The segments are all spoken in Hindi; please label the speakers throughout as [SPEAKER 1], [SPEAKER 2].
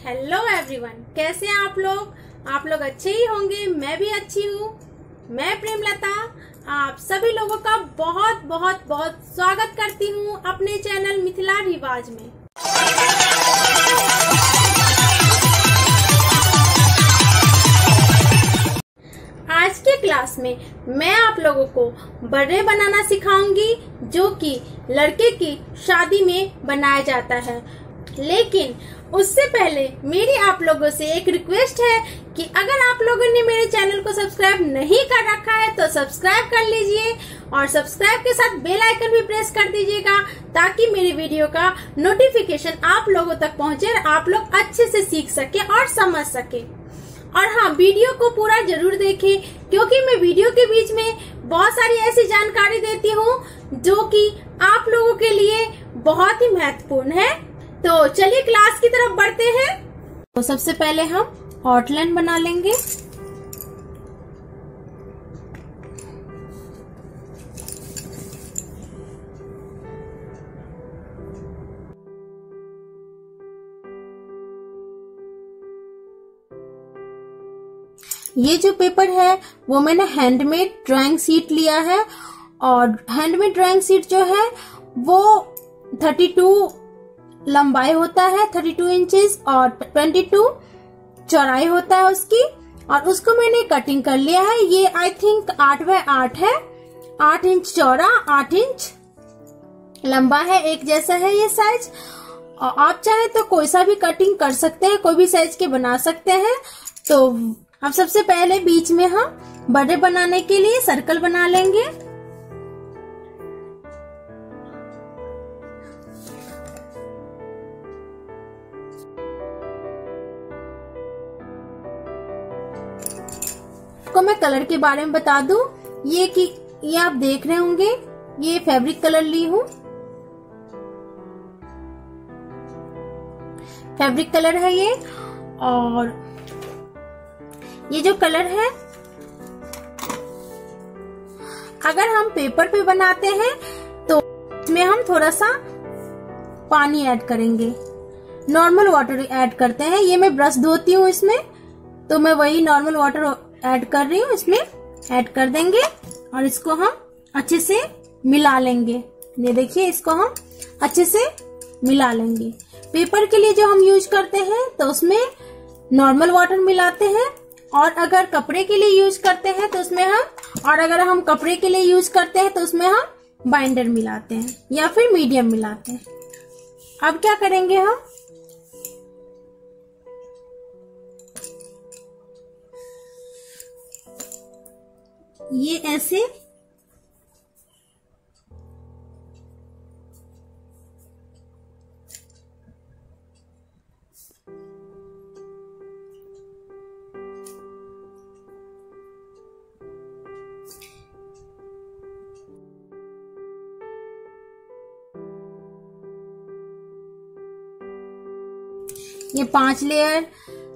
[SPEAKER 1] हेलो एवरीवन, कैसे हैं आप लोग? आप लोग अच्छे ही होंगे, मैं भी अच्छी हूँ। मैं प्रेमलता आप सभी लोगों का बहुत बहुत बहुत स्वागत करती हूँ अपने चैनल मिथिला रिवाज में। आज के क्लास में मैं आप लोगों को बर्रे बनाना सिखाऊंगी, जो कि लड़के की शादी में बनाया जाता है। लेकिन उससे पहले मेरी आप लोगों से एक रिक्वेस्ट है कि अगर आप लोगों ने मेरे चैनल को सब्सक्राइब नहीं कर रखा है तो सब्सक्राइब कर लीजिए और सब्सक्राइब के साथ बेल आइकन भी प्रेस कर दीजिएगा, ताकि मेरी वीडियो का नोटिफिकेशन आप लोगों तक पहुंचे और आप लोग अच्छे से सीख सके और समझ सके। और हाँ, वीडियो को पूरा जरूर देखें, क्योंकि मैं वीडियो के बीच में बहुत सारी ऐसी जानकारी देती हूँ जो कि आप लोगों के लिए बहुत ही महत्वपूर्ण है। तो चलिए क्लास की तरफ बढ़ते हैं। तो सबसे पहले हम आउटलाइन बना लेंगे। ये जो पेपर है वो मैंने हैंडमेड ड्राइंग शीट लिया है, और हैंडमेड ड्राइंग शीट जो है वो 32 लंबाई होता है, 32 इंचेस, और 22 चौड़ाई होता है उसकी। और उसको मैंने कटिंग कर लिया है। ये आई थिंक 8 बाय 8 है, 8 इंच चौड़ा, 8 इंच लंबा है। एक जैसा है ये साइज। और आप चाहे तो कोई सा भी कटिंग कर सकते हैं, कोई भी साइज के बना सकते हैं। तो अब सबसे पहले बीच में हम बर्रे बनाने के लिए सर्कल बना लेंगे। को मैं कलर के बारे में बता दूं, ये आप देख रहे होंगे, ये फैब्रिक कलर ली हूं। फैब्रिक कलर है ये। और ये जो कलर है, अगर हम पेपर पे बनाते हैं तो इसमें हम थोड़ा सा पानी ऐड करेंगे, नॉर्मल वाटर ऐड करते हैं। ये मैं ब्रश धोती हूँ इसमें, तो मैं वही नॉर्मल वाटर ऐड कर रही हूँ, इसमें ऐड कर देंगे और इसको हम अच्छे से मिला लेंगे। ये देखिए, इसको हम अच्छे से मिला लेंगे। पेपर के लिए जो हम यूज करते हैं तो उसमें नॉर्मल वाटर मिलाते हैं, और अगर कपड़े के लिए यूज करते हैं तो उसमें हम बाइंडर मिलाते हैं या फिर मीडियम मिलाते हैं। अब क्या करेंगे, हम ये ऐसे ये 5 लेयर,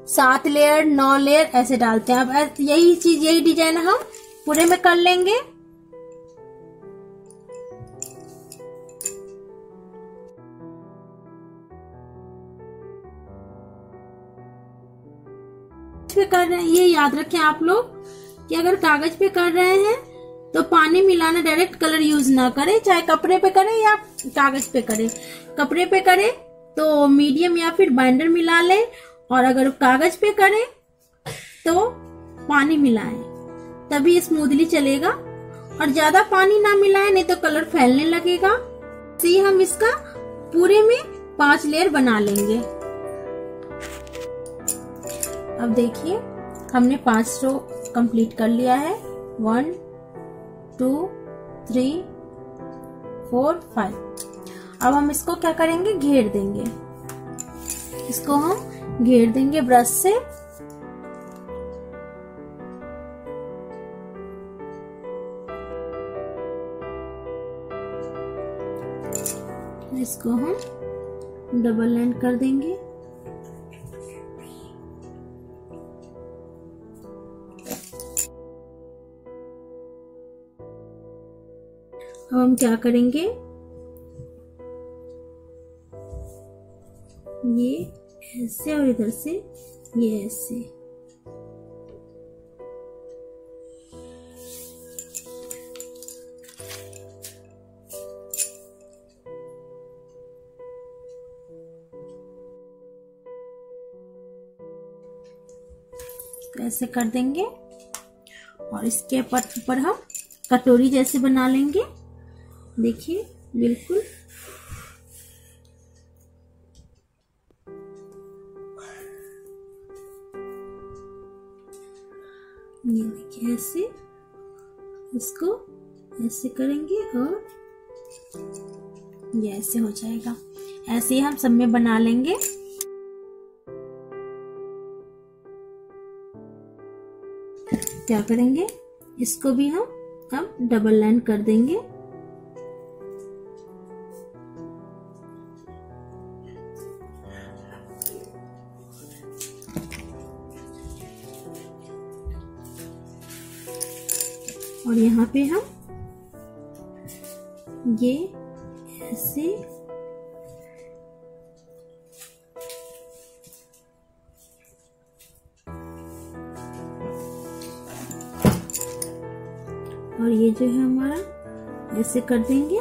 [SPEAKER 1] 7 लेयर, 9 लेयर ऐसे डालते हैं। अब यही डिजाइन हम पूरे में कर लेंगे। पे कर रहे हैं, ये याद रखें आप लोग कि अगर कागज पे कर रहे हैं तो पानी मिलाना, डायरेक्ट कलर यूज ना करें, चाहे कपड़े पे करें या कागज पे करें। कपड़े पे करें तो मीडियम या फिर बाइंडर मिला लें, और अगर कागज पे करें तो पानी मिलाएं, तभी स्मूथली चलेगा। और ज्यादा पानी ना मिलाएं, नहीं तो कलर फैलने लगेगा। इसे हम इसका पूरे में 5 लेयर बना लेंगे। अब देखिए, हमने 5 रो कंप्लीट कर लिया है। 1 2 3 4 5। अब हम इसको क्या करेंगे, घेर देंगे। इसको हम घेर देंगे ब्रश से। इसको हम डबल एंड कर देंगे। अब हम क्या करेंगे, ये ऐसे और इधर से ये ऐसे। तो ऐसे कर देंगे और इसके ऊपर हम कटोरी जैसे बना लेंगे। देखिए बिल्कुल ये देखिए ऐसे, इसको ऐसे करेंगे और ये ऐसे हो जाएगा। ऐसे ही हम सब में बना लेंगे। क्या करेंगे, इसको भी हम अब डबल लाइन कर देंगे। और यहाँ पे हम ये ऐसे और ये जो है हमारा ऐसे कर देंगे।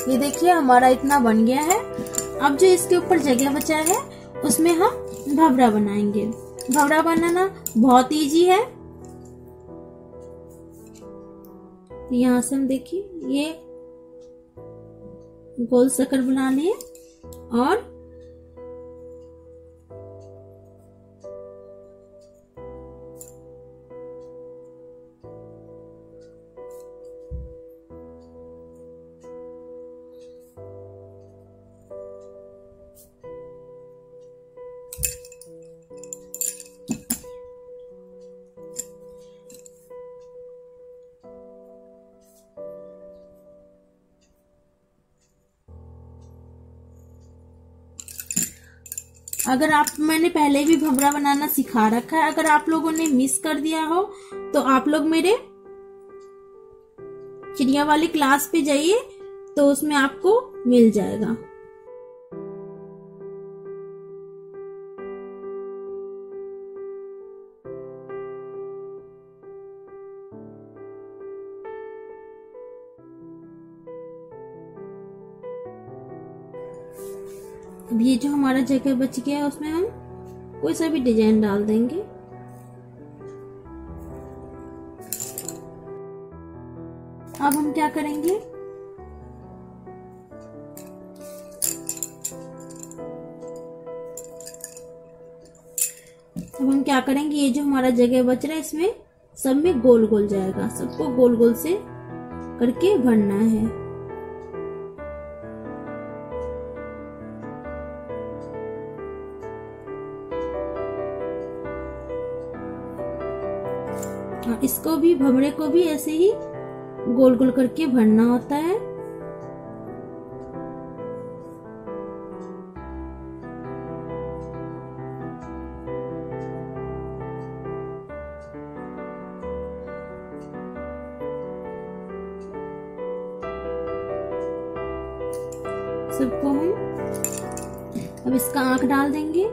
[SPEAKER 1] ये देखिए हमारा इतना बन गया है। अब जो इसके ऊपर जगह बचा है उसमें हम भवरा बनाएंगे। भवरा बनाना बहुत इजी है। यहाँ से हम देखिए ये गोल सर्कल बना लिए और मैंने पहले भी भवरा बनाना सिखा रखा है। अगर आप लोगों ने मिस कर दिया हो तो आप लोग मेरे चिड़िया वाली क्लास पे जाइए, तो उसमें आपको मिल जाएगा। अब ये जो हमारा जगह बच गया है उसमें हम कोई सा भी डिजाइन डाल देंगे। अब हम क्या करेंगे, ये जो हमारा जगह बच रहा है इसमें सब में गोल गोल जाएगा। सबको गोल गोल से करके भरना है। इसको भी, भवरे को भी ऐसे ही गोल गोल करके भरना होता है। सबको हम अब इसका आंख डाल देंगे।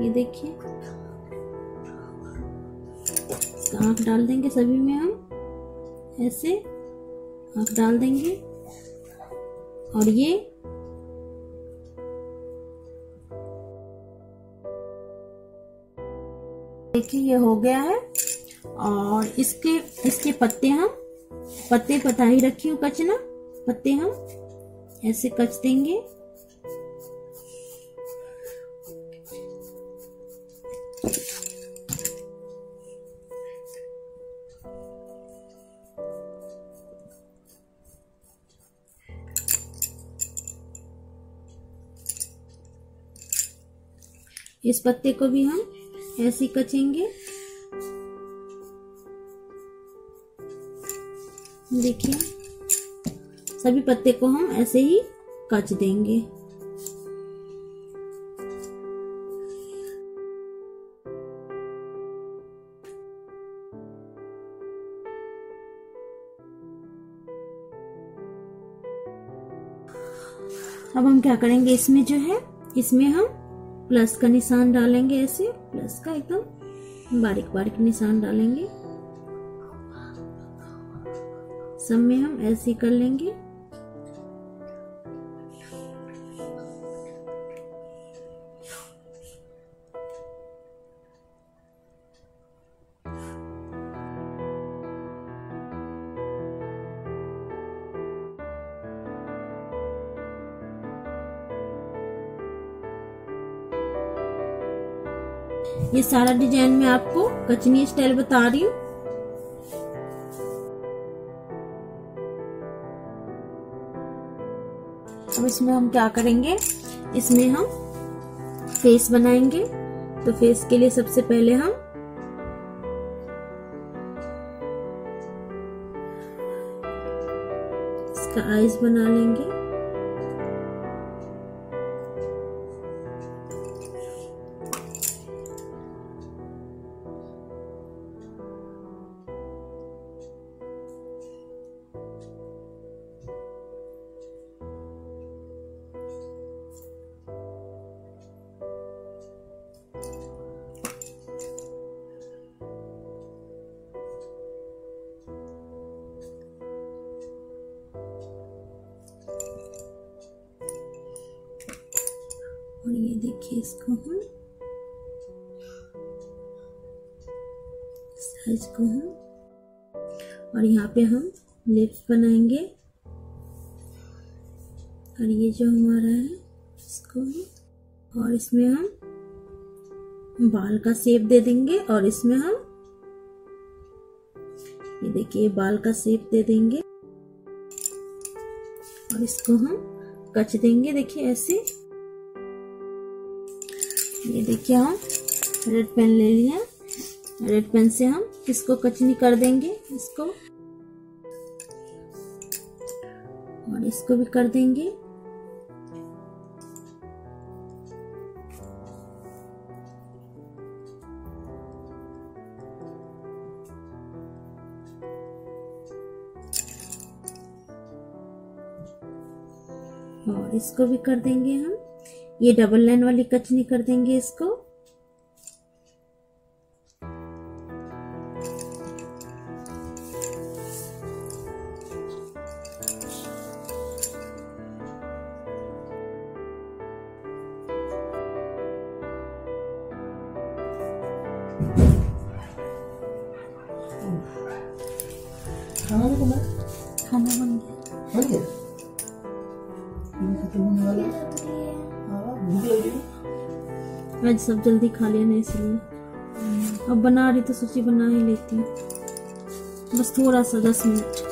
[SPEAKER 1] ये देखिए आंख डाल देंगे, सभी में हम ऐसे आंख डाल देंगे। और ये देखिए ये हो गया है। और इसके पत्ते पता ही रखी हूँ कचना, पत्ते हम ऐसे कच देंगे। इस पत्ते को भी हम ऐसे कचेंगे
[SPEAKER 2] देखिए सभी पत्ते को हम ऐसे ही कच देंगे। अब हम क्या करेंगे, इसमें जो है इसमें हम प्लस का निशान डालेंगे, ऐसे प्लस का एकदम बारीक बारीक निशान डालेंगे। सब में हम ऐसे ही कर लेंगे। ये सारा डिजाइन मैं आपको कचनी स्टाइल बता रही हूँ। अब इसमें हम क्या करेंगे, इसमें हम फेस बनाएंगे। तो फेस के लिए सबसे पहले हम इसका आईज बना लेंगे। और ये देखिए इसको हम साइज को हम, और यहाँ पे हम लिप्स बनाएंगे। और ये जो हमारा है इसको हम, और इसमें हम बाल का शेप दे देंगे। और इसमें हम ये देखिए बाल का शेप दे देंगे और इसको हम कच देंगे। देखिए ऐसे, ये देखिए हम रेड पेन ले लिया, रेड पेन से हम इसको कचनी कर देंगे, इसको और इसको भी कर देंगे। और इसको भी कर देंगे हम, ये डबल लाइन वाली कचनी कर देंगे इसको।
[SPEAKER 3] खाना बन गया?
[SPEAKER 2] खाना बन गया।
[SPEAKER 3] बन गया? खत्म होने वाला है। भूख लगी?
[SPEAKER 2] आज सब जल्दी खा लिया ना, इसलिए अब बना रही तो सोची बना ही लेती हूँ। बस थोड़ा सा 10 मिनट।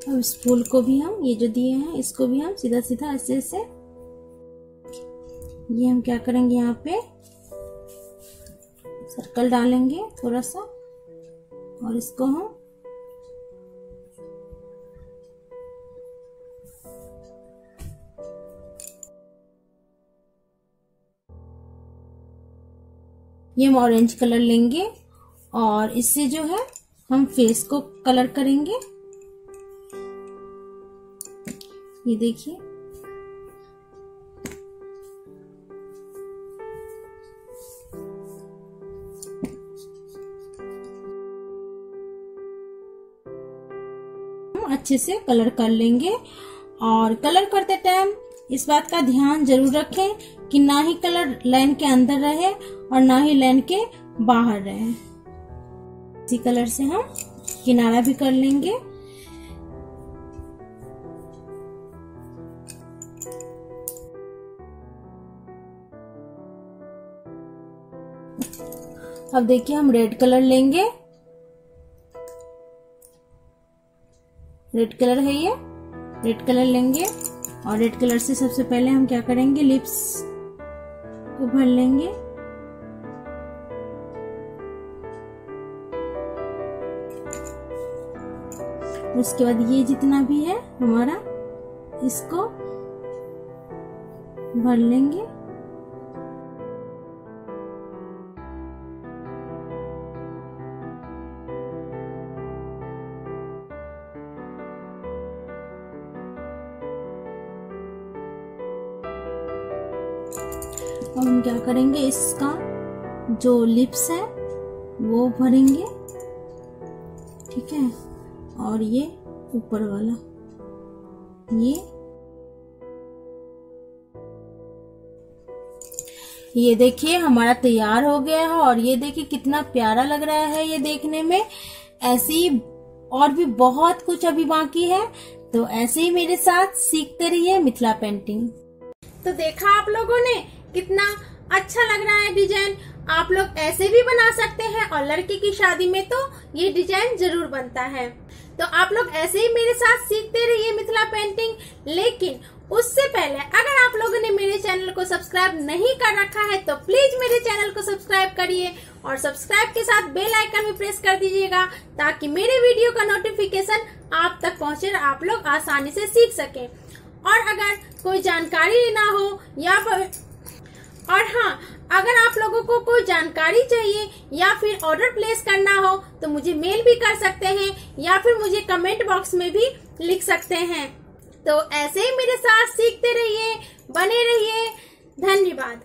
[SPEAKER 2] अब इस फूल को भी हम, ये जो दिए हैं इसको भी हम सीधा सीधा ऐसे ऐसे, ये हम क्या करेंगे यहाँ पे सर्कल डालेंगे थोड़ा सा, और इसको हम ये हम ऑरेंज कलर लेंगे और इससे जो है हम फेस को कलर करेंगे। ये देखिए हम अच्छे से कलर कर लेंगे। और कलर करते टाइम इस बात का ध्यान जरूर रखें कि ना ही कलर लाइन के अंदर रहे और ना ही लाइन के बाहर रहे। इसी कलर से हम किनारा भी कर लेंगे। अब देखिए हम रेड कलर लेंगे, रेड कलर है ये, रेड कलर लेंगे और रेड कलर से सबसे पहले हम क्या करेंगे, लिप्स को भर लेंगे। उसके बाद ये जितना भी है हमारा, इसको भर लेंगे। अब हम क्या करेंगे, इसका जो लिप्स है वो भरेंगे, ठीक है। और ये ऊपर वाला ये देखिए हमारा तैयार हो गया है। और ये देखिए कितना प्यारा लग रहा है ये देखने में। ऐसी और भी बहुत कुछ अभी बाकी है, तो ऐसे ही मेरे साथ सीखते रहिए मिथिला पेंटिंग।
[SPEAKER 1] तो देखा आप लोगों ने कितना अच्छा लग रहा है डिजाइन। आप लोग ऐसे भी बना सकते हैं और लड़की की शादी में तो ये डिजाइन जरूर बनता है। तो आप लोग ऐसे ही मेरे साथ सीखते रहिए मिथिला पेंटिंग। लेकिन उससे पहले अगर आप लोगों ने मेरे चैनल को सब्सक्राइब नहीं कर रखा है तो प्लीज मेरे चैनल को सब्सक्राइब करिए और सब्सक्राइब के साथ बेल आइकन भी प्रेस कर दीजिएगा, ताकि मेरे वीडियो का नोटिफिकेशन आप तक पहुंचे और आप लोग आसानी से सीख सकें। और अगर कोई जानकारी लेना हो या फिर अगर आप लोगों को कोई जानकारी चाहिए या फिर ऑर्डर प्लेस करना हो तो मुझे मेल भी कर सकते हैं या फिर मुझे कमेंट बॉक्स में भी लिख सकते हैं। तो ऐसे ही मेरे साथ सीखते रहिए, बने रहिए। धन्यवाद।